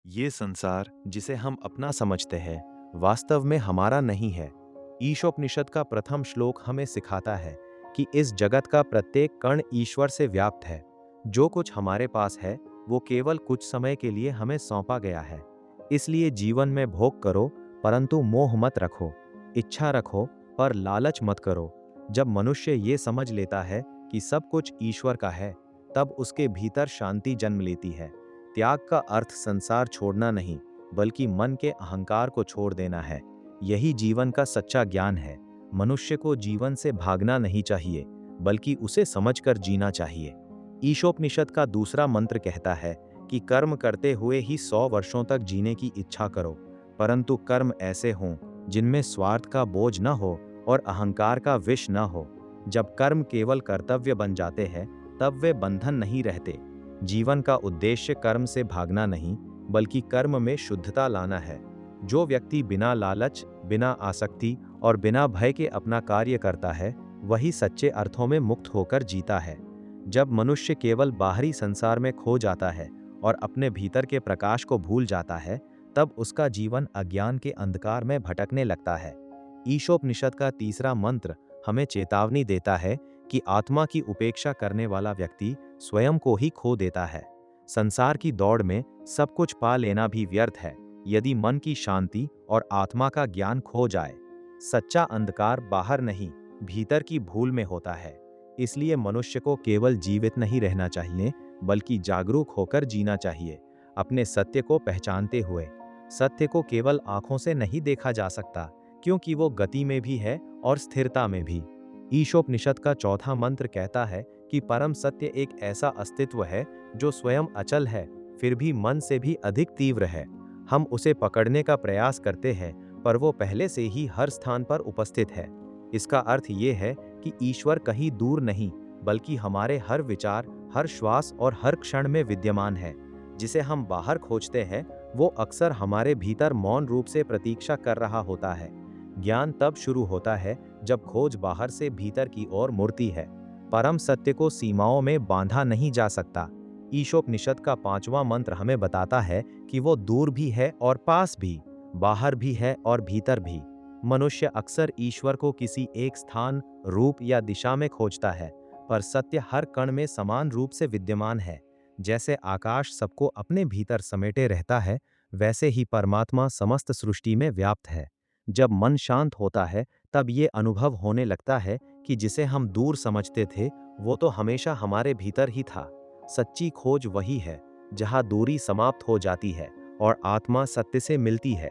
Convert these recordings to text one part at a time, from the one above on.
ये संसार जिसे हम अपना समझते हैं वास्तव में हमारा नहीं है। ईशोपनिषद का प्रथम श्लोक हमें सिखाता है कि इस जगत का प्रत्येक कण ईश्वर से व्याप्त है। जो कुछ हमारे पास है वो केवल कुछ समय के लिए हमें सौंपा गया है। इसलिए जीवन में भोग करो परंतु मोह मत रखो, इच्छा रखो पर लालच मत करो। जब मनुष्य ये समझ लेता है कि सब कुछ ईश्वर का है, तब उसके भीतर शांति जन्म लेती है। त्याग का अर्थ संसार छोड़ना नहीं, बल्कि मन के अहंकार को छोड़ देना है। यही जीवन का सच्चा ज्ञान है। मनुष्य को जीवन से भागना नहीं चाहिए, बल्कि उसे समझकर जीना चाहिए। ईशोपनिषद का दूसरा मंत्र कहता है कि कर्म करते हुए ही 100 वर्षों तक जीने की इच्छा करो, परंतु कर्म ऐसे हों जिनमें स्वार्थ का बोझ न हो और अहंकार का विष न हो। जब कर्म केवल कर्तव्य बन जाते हैं, तब वे बंधन नहीं रहते। जीवन का उद्देश्य कर्म से भागना नहीं, बल्कि कर्म में शुद्धता लाना है। जो व्यक्ति बिना लालच, बिना आसक्ति और बिना भय के अपना कार्य करता है, वही सच्चे अर्थों में मुक्त होकर जीता है। जब मनुष्य केवल बाहरी संसार में खो जाता है और अपने भीतर के प्रकाश को भूल जाता है, तब उसका जीवन अज्ञान के अंधकार में भटकने लगता है। ईशोपनिषद का तीसरा मंत्र हमें चेतावनी देता है कि आत्मा की उपेक्षा करने वाला व्यक्ति स्वयं को ही खो देता है। संसार की दौड़ में सब कुछ पा लेना भी व्यर्थ है, यदि मन की शांति और आत्मा का ज्ञान खो जाए। सच्चा अंधकार बाहर नहीं, भीतर की भूल में होता है। इसलिए मनुष्य को केवल जीवित नहीं रहना चाहिए, बल्कि जागरूक होकर जीना चाहिए, अपने सत्य को पहचानते हुए। सत्य को केवल आंखों से नहीं देखा जा सकता, क्योंकि वो गति में भी है और स्थिरता में भी। ईशोपनिषद का चौथा मंत्र कहता है कि परम सत्य एक ऐसा अस्तित्व है जो स्वयं अचल है, फिर भी मन से भी अधिक तीव्र है। हम उसे पकड़ने का प्रयास करते हैं, पर वो पहले से ही हर स्थान पर उपस्थित है। इसका अर्थ ये है कि ईश्वर कहीं दूर नहीं, बल्कि हमारे हर विचार, हर श्वास और हर क्षण में विद्यमान है। जिसे हम बाहर खोजते हैं, वो अक्सर हमारे भीतर मौन रूप से प्रतीक्षा कर रहा होता है। ज्ञान तब शुरू होता है जब खोज बाहर से भीतर की ओर मुड़ती है। परम सत्य को सीमाओं में बांधा नहीं जा सकता। ईशोपनिषद का पांचवां मंत्र हमें बताता है कि वो दूर भी है और पास भी, बाहर भी है और भीतर भी। मनुष्य अक्सर ईश्वर को किसी एक स्थान, रूप या दिशा में खोजता है, पर सत्य हर कण में समान रूप से विद्यमान है। जैसे आकाश सबको अपने भीतर समेटे रहता है, वैसे ही परमात्मा समस्त सृष्टि में व्याप्त है। जब मन शांत होता है, तब ये अनुभव होने लगता है कि जिसे हम दूर समझते थे, वो तो हमेशा हमारे भीतर ही था। सच्ची खोज वही है जहाँ दूरी समाप्त हो जाती है और आत्मा सत्य से मिलती है।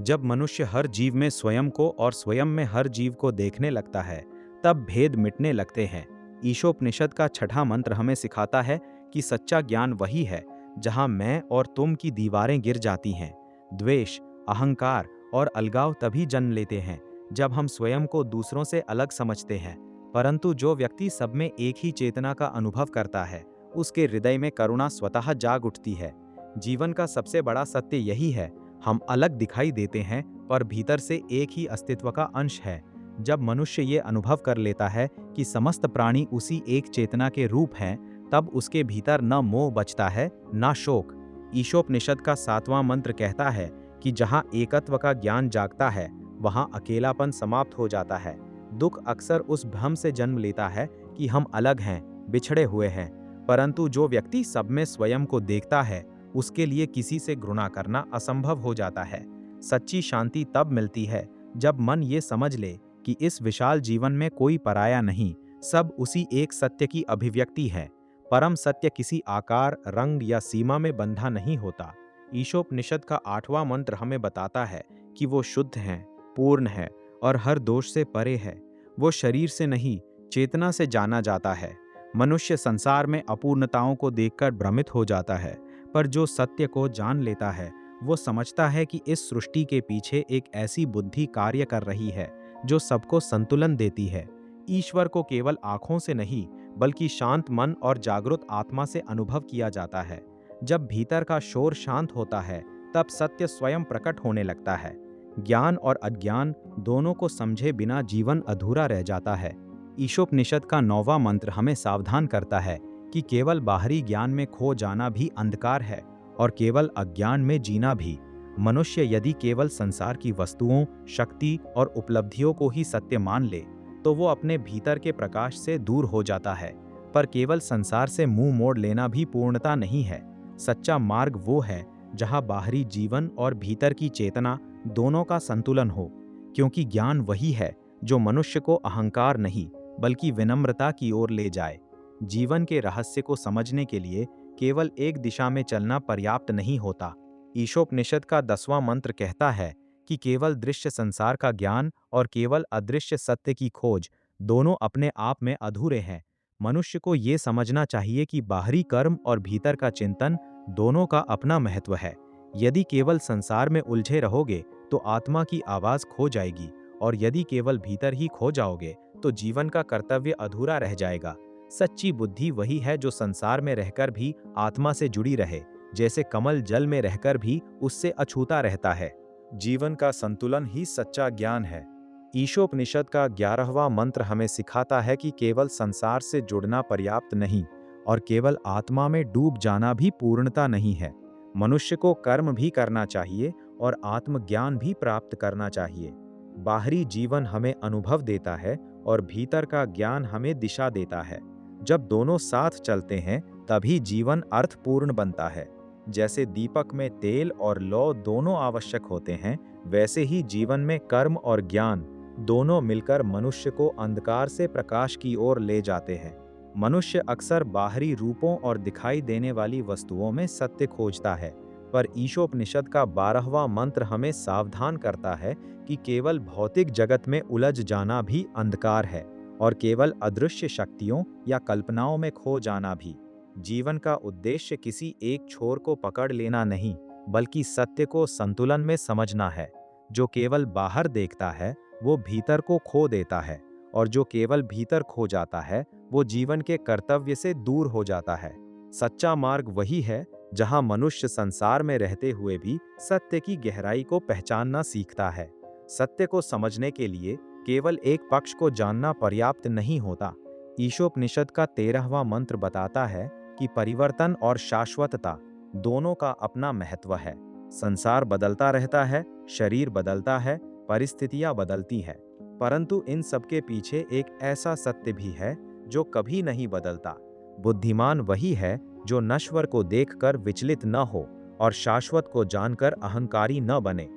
जब मनुष्य हर जीव में स्वयं को और स्वयं में हर जीव को देखने लगता है, तब भेद मिटने लगते हैं। ईशोपनिषद का छठा मंत्र हमें सिखाता है कि सच्चा ज्ञान वही है जहाँ मैं और तुम की दीवारें गिर जाती हैं। द्वेष, अहंकार और अलगाव तभी जन्म लेते हैं जब हम स्वयं को दूसरों से अलग समझते हैं। परंतु जो व्यक्ति सब में एक ही चेतना का अनुभव करता है, उसके हृदय में करुणा स्वतः जाग उठती है। जीवन का सबसे बड़ा सत्य यही है, हम अलग दिखाई देते हैं पर भीतर से एक ही अस्तित्व का अंश है। जब मनुष्य ये अनुभव कर लेता है कि समस्त प्राणी उसी एक चेतना के रूप हैं, तब उसके भीतर न मोह बचता है, न शोक। ईशोपनिषद का सातवां मंत्र कहता है कि जहाँ एकत्व का ज्ञान जागता है, वहाँ अकेलापन समाप्त हो जाता है। दुख अक्सर उस भ्रम से जन्म लेता है कि हम अलग हैं, बिछड़े हुए हैं। परंतु जो व्यक्ति सब में स्वयं को देखता है, उसके लिए किसी से घृणा करना असंभव हो जाता है। सच्ची शांति तब मिलती है जब मन ये समझ ले कि इस विशाल जीवन में कोई पराया नहीं, सब उसी एक सत्य की अभिव्यक्ति है। परम सत्य किसी आकार, रंग या सीमा में बंधा नहीं होता। ईशोपनिषद का आठवां मंत्र हमें बताता है कि वो शुद्ध हैं, पूर्ण है और हर दोष से परे है। वो शरीर से नहीं, चेतना से जाना जाता है। मनुष्य संसार में अपूर्णताओं को देखकर भ्रमित हो जाता है, पर जो सत्य को जान लेता है, वो समझता है कि इस सृष्टि के पीछे एक ऐसी बुद्धि कार्य कर रही है जो सबको संतुलन देती है। ईश्वर को केवल आंखों से नहीं, बल्कि शांत मन और जागृत आत्मा से अनुभव किया जाता है। जब भीतर का शोर शांत होता है, तब सत्य स्वयं प्रकट होने लगता है। ज्ञान और अज्ञान दोनों को समझे बिना जीवन अधूरा रह जाता है। ईशोपनिषद का नौवां मंत्र हमें सावधान करता है कि केवल बाहरी ज्ञान में खो जाना भी अंधकार है और केवल अज्ञान में जीना भी। मनुष्य यदि केवल संसार की वस्तुओं, शक्ति और उपलब्धियों को ही सत्य मान ले तो वो अपने भीतर के प्रकाश से दूर हो जाता है। पर केवल संसार से मुंह मोड़ लेना भी पूर्णता नहीं है। सच्चा मार्ग वो है जहाँ बाहरी जीवन और भीतर की चेतना दोनों का संतुलन हो, क्योंकि ज्ञान वही है जो मनुष्य को अहंकार नहीं बल्कि विनम्रता की ओर ले जाए। जीवन के रहस्य को समझने के लिए केवल एक दिशा में चलना पर्याप्त नहीं होता। ईशोपनिषद का 10वां मंत्र कहता है कि केवल दृश्य संसार का ज्ञान और केवल अदृश्य सत्य की खोज दोनों अपने आप में अधूरे हैं। मनुष्य को ये समझना चाहिए कि बाहरी कर्म और भीतर का चिंतन दोनों का अपना महत्व है। यदि केवल संसार में उलझे रहोगे तो आत्मा की आवाज खो जाएगी, और यदि केवल भीतर ही खो जाओगे तो जीवन का कर्तव्य अधूरा रह जाएगा। सच्ची बुद्धि वही है जो संसार में रहकर भी आत्मा से जुड़ी रहे, जैसे कमल जल में रहकर भी उससे अछूता रहता है। जीवन का संतुलन ही सच्चा ज्ञान है। ईशोपनिषद का 11वां मंत्र हमें सिखाता है कि केवल संसार से जुड़ना पर्याप्त नहीं और केवल आत्मा में डूब जाना भी पूर्णता नहीं है। मनुष्य को कर्म भी करना चाहिए और आत्मज्ञान भी प्राप्त करना चाहिए। बाहरी जीवन हमें अनुभव देता है और भीतर का ज्ञान हमें दिशा देता है। जब दोनों साथ चलते हैं तभी जीवन अर्थपूर्ण बनता है। जैसे दीपक में तेल और लौ दोनों आवश्यक होते हैं, वैसे ही जीवन में कर्म और ज्ञान दोनों मिलकर मनुष्य को अंधकार से प्रकाश की ओर ले जाते हैं। मनुष्य अक्सर बाहरी रूपों और दिखाई देने वाली वस्तुओं में सत्य खोजता है, पर ईशोपनिषद का 12वां मंत्र हमें सावधान करता है कि केवल भौतिक जगत में उलझ जाना भी अंधकार है और केवल अदृश्य शक्तियों या कल्पनाओं में खो जाना भी। जीवन का उद्देश्य किसी एक छोर को पकड़ लेना नहीं, बल्कि सत्य को संतुलन में समझना है। जो केवल बाहर देखता है वो भीतर को खो देता है, और जो केवल भीतर खो जाता है वो जीवन के कर्तव्य से दूर हो जाता है। सच्चा मार्ग वही है जहां मनुष्य संसार में रहते हुए भी सत्य की गहराई को पहचानना सीखता है। सत्य को समझने के लिए केवल एक पक्ष को जानना पर्याप्त नहीं होता। ईशोपनिषद का 13वां मंत्र बताता है कि परिवर्तन और शाश्वतता दोनों का अपना महत्व है। संसार बदलता रहता है, शरीर बदलता है, परिस्थितियां बदलती हैं, परंतु इन सबके पीछे एक ऐसा सत्य भी है जो कभी नहीं बदलता। बुद्धिमान वही है जो नश्वर को देखकर विचलित न हो और शाश्वत को जानकर अहंकारी न बने।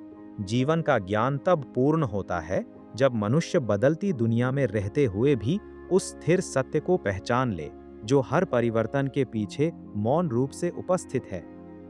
जीवन का ज्ञान तब पूर्ण होता है जब मनुष्य बदलती दुनिया में रहते हुए भी उस स्थिर सत्य को पहचान ले जो हर परिवर्तन के पीछे मौन रूप से उपस्थित है।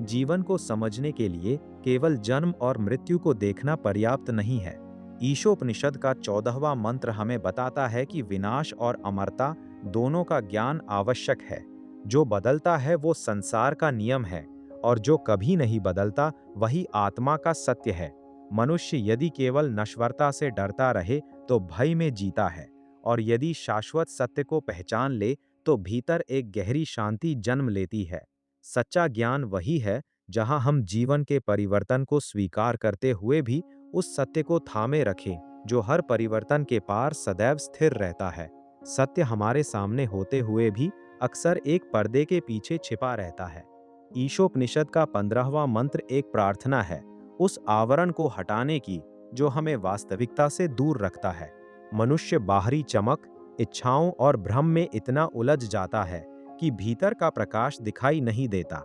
जीवन को समझने के लिए केवल जन्म और मृत्यु को देखना पर्याप्त नहीं है। ईशोपनिषद का 14वां मंत्र हमें बताता है कि विनाश और अमरता दोनों का ज्ञान आवश्यक है। जो बदलता है वो संसार का नियम है, और जो कभी नहीं बदलता वही आत्मा का सत्य है। मनुष्य यदि केवल नश्वरता से डरता रहे तो भय में जीता है, और यदि शाश्वत सत्य को पहचान ले तो भीतर एक गहरी शांति जन्म लेती है। सच्चा ज्ञान वही है जहां हम जीवन के परिवर्तन को स्वीकार करते हुए भी उस सत्य को थामे रखें जो हर परिवर्तन के पार सदैव स्थिर रहता है। सत्य हमारे सामने होते हुए भी अक्सर एक पर्दे के पीछे छिपा रहता है। ईशोपनिषद का 15वां मंत्र एक प्रार्थना है उस आवरण को हटाने की जो हमें वास्तविकता से दूर रखता है। मनुष्य बाहरी चमक, इच्छाओं और भ्रम में इतना उलझ जाता है कि भीतर का प्रकाश दिखाई नहीं देता।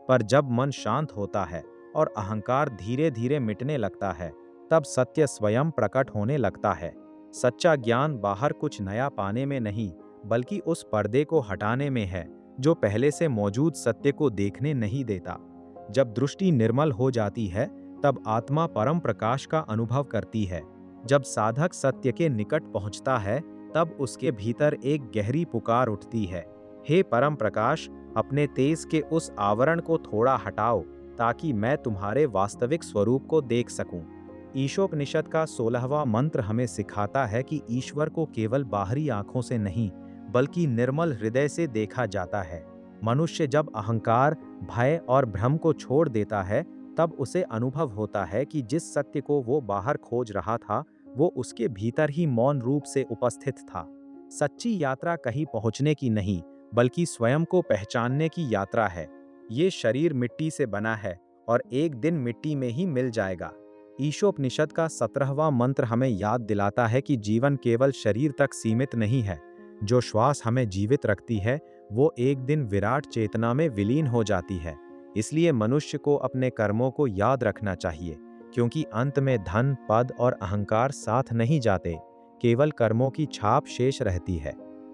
पर जब मन शांत होता है और अहंकार धीरे धीरे मिटने लगता है, तब सत्य स्वयं प्रकट होने लगता है। सच्चा ज्ञान बाहर कुछ नया पाने में नहीं, बल्कि उस पर्दे को हटाने में है जो पहले से मौजूद सत्य को देखने नहीं देता। जब दृष्टि निर्मल हो जाती है तब आत्मा परम प्रकाश का अनुभव करती है। जब साधक सत्य के निकट पहुंचता है तब उसके भीतर एक गहरी पुकार उठती है, हे परम प्रकाश, अपने तेज के उस आवरण को थोड़ा हटाओ ताकि मैं तुम्हारे वास्तविक स्वरूप को देख सकूं। ईशोपनिषद का 16वां मंत्र हमें सिखाता है कि ईश्वर को केवल बाहरी आंखों से नहीं बल्कि निर्मल हृदय से देखा जाता है। मनुष्य जब अहंकार, भय और भ्रम को छोड़ देता है तब उसे अनुभव होता है कि जिस सत्य को वो बाहर खोज रहा था वो उसके भीतर ही मौन रूप से उपस्थित था। सच्ची यात्रा कहीं पहुंचने की नहीं बल्कि स्वयं को पहचानने की यात्रा है। ये शरीर मिट्टी से बना है और एक दिन मिट्टी में ही मिल जाएगा। ईशोपनिषद का 17वां मंत्र हमें याद दिलाता है कि जीवन केवल शरीर तक सीमित नहीं है। जो श्वास हमें जीवित रखती है, वो एक दिन विराट चेतना में विलीन हो जाती है। इसलिए मनुष्य को अपने कर्मों को याद रखना चाहिए, क्योंकि अंत में धन, पद और अहंकार साथ नहीं जाते, केवल कर्मों की छाप शेष रहती है।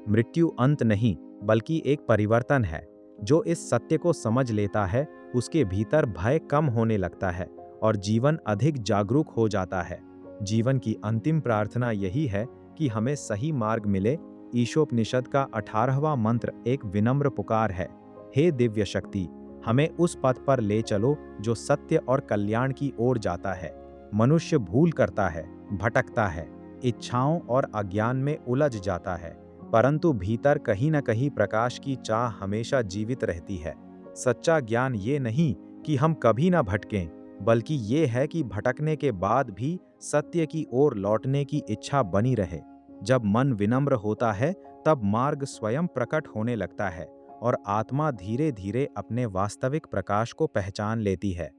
मृत्यु अंत नहीं, बल्कि एक परिवर्तन है। जो इस सत्य को समझ लेता है, उसके भीतर भय कम होने लगता है और जीवन अधिक जागरूक हो जाता है। जीवन की अंतिम प्रार्थना यही है कि हमें सही मार्ग मिले। ईशोपनिषद का 18वां मंत्र एक विनम्र पुकार है। हे दिव्य शक्ति, हमें उस पथ पर ले चलो जो सत्य और कल्याण की ओर जाता है। मनुष्य भूल करता है, भटकता है, इच्छाओं और अज्ञान में उलझ जाता है, परंतु भीतर कहीं न कहीं प्रकाश की चाह हमेशा जीवित रहती है। सच्चा ज्ञान ये नहीं कि हम कभी ना भटकें, बल्कि ये है कि भटकने के बाद भी सत्य की ओर लौटने की इच्छा बनी रहे। जब मन विनम्र होता है, तब मार्ग स्वयं प्रकट होने लगता है और आत्मा धीरे धीरे अपने वास्तविक प्रकाश को पहचान लेती है।